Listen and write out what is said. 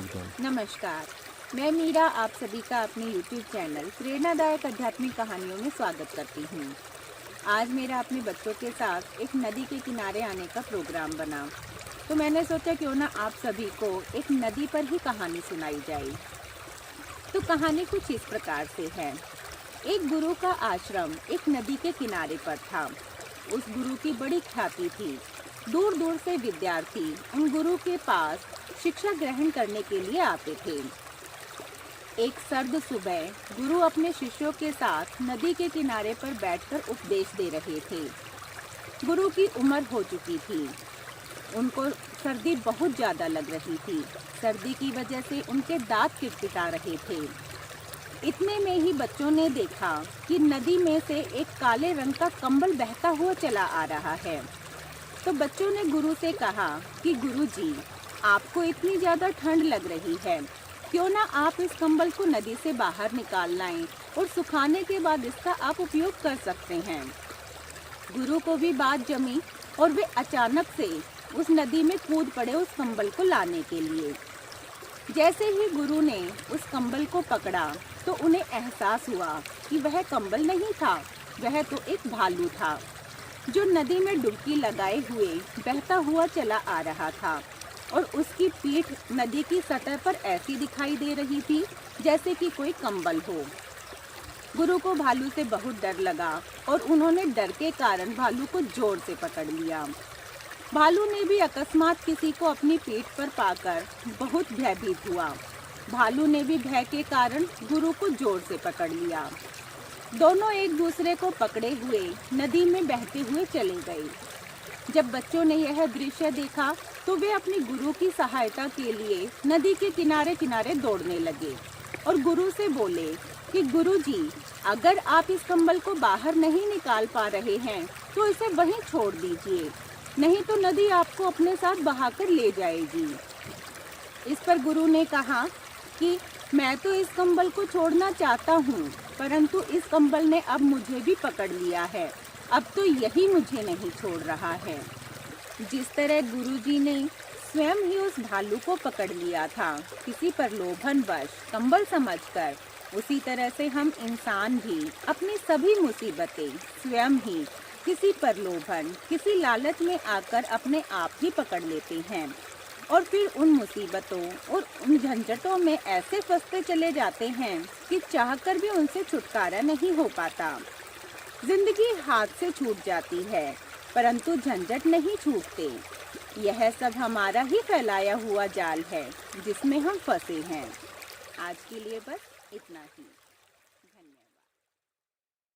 एकदम। नमस्कार, मैं मीरा आप सभी का अपने YouTube चैनल प्रेरणादायक आध्यात्मिक कहानियों में स्वागत करती हूँ। आज मेरा अपने बच्चों के साथ एक नदी के किनारे आने का प्रोग्राम बना, तो मैंने सोचा क्यों ना आप सभी को एक नदी पर ही कहानी सुनाई जाए। तो कहानी कुछ इस प्रकार से है। एक गुरु का आश्रम एक नदी के किनारे पर था। उस गुरु की बड़ी ख्याति थी। दूर दूर से विद्यार्थी उन गुरु के पास शिक्षा ग्रहण करने के लिए आते थे। एक सर्द सुबह गुरु अपने शिष्यों के साथ नदी के किनारे पर बैठकर उपदेश दे रहे थे। गुरु की उम्र हो चुकी थी। उनको सर्दी बहुत ज़्यादा लग रही थी। सर्दी की वजह से उनके दांत किटकिटा रहे थे। इतने में ही बच्चों ने देखा कि नदी में से एक काले रंग का कंबल बहता हुआ चला आ रहा है। तो बच्चों ने गुरु से कहा कि गुरु जी, आपको इतनी ज़्यादा ठंड लग रही है, क्यों ना आप इस कंबल को नदी से बाहर निकाल लाएं और सुखाने के बाद इसका आप उपयोग कर सकते हैं। गुरु को भी बात जमी और वे अचानक से उस नदी में कूद पड़े उस कंबल को लाने के लिए। जैसे ही गुरु ने उस कंबल को पकड़ा तो उन्हें एहसास हुआ कि वह कंबल नहीं था, वह तो एक भालू था जो नदी में डुबकी लगाए हुए बहता हुआ चला आ रहा था और उसकी पीठ नदी की सतह पर ऐसी दिखाई दे रही थी जैसे कि कोई कंबल हो। गुरु को भालू से बहुत डर लगा और उन्होंने डर के कारण भालू को जोर से पकड़ लिया। भालू ने भी अकस्मात किसी को अपनी पीठ पर पाकर बहुत भयभीत हुआ। भालू ने भी भय के कारण गुरु को जोर से पकड़ लिया। दोनों एक दूसरे को पकड़े हुए नदी में बहते हुए चले गए। जब बच्चों ने यह दृश्य देखा तो वे अपने गुरु की सहायता के लिए नदी के किनारे किनारे दौड़ने लगे और गुरु से बोले कि गुरु जी, अगर आप इस कंबल को बाहर नहीं निकाल पा रहे हैं तो इसे वहीं छोड़ दीजिए, नहीं तो नदी आपको अपने साथ बहाकर ले जाएगी। इस पर गुरु ने कहा कि मैं तो इस कंबल को छोड़ना चाहता हूँ, परंतु इस कंबल ने अब मुझे भी पकड़ लिया है। अब तो यही मुझे नहीं छोड़ रहा है। जिस तरह गुरुजी ने स्वयं ही उस भालू को पकड़ लिया था किसी प्रलोभनवश कंबल समझकर, उसी तरह से हम इंसान भी अपनी सभी मुसीबतें स्वयं ही किसी प्रलोभन, किसी लालच में आकर अपने आप ही पकड़ लेते हैं और फिर उन मुसीबतों और उन झंझटों में ऐसे फंसते चले जाते हैं कि चाहकर भी उनसे छुटकारा नहीं हो पाता। जिंदगी हाथ से छूट जाती है, परंतु झंझट नहीं छूटते। यह सब हमारा ही फैलाया हुआ जाल है जिसमें हम फंसे हैं। आज के लिए बस इतना ही।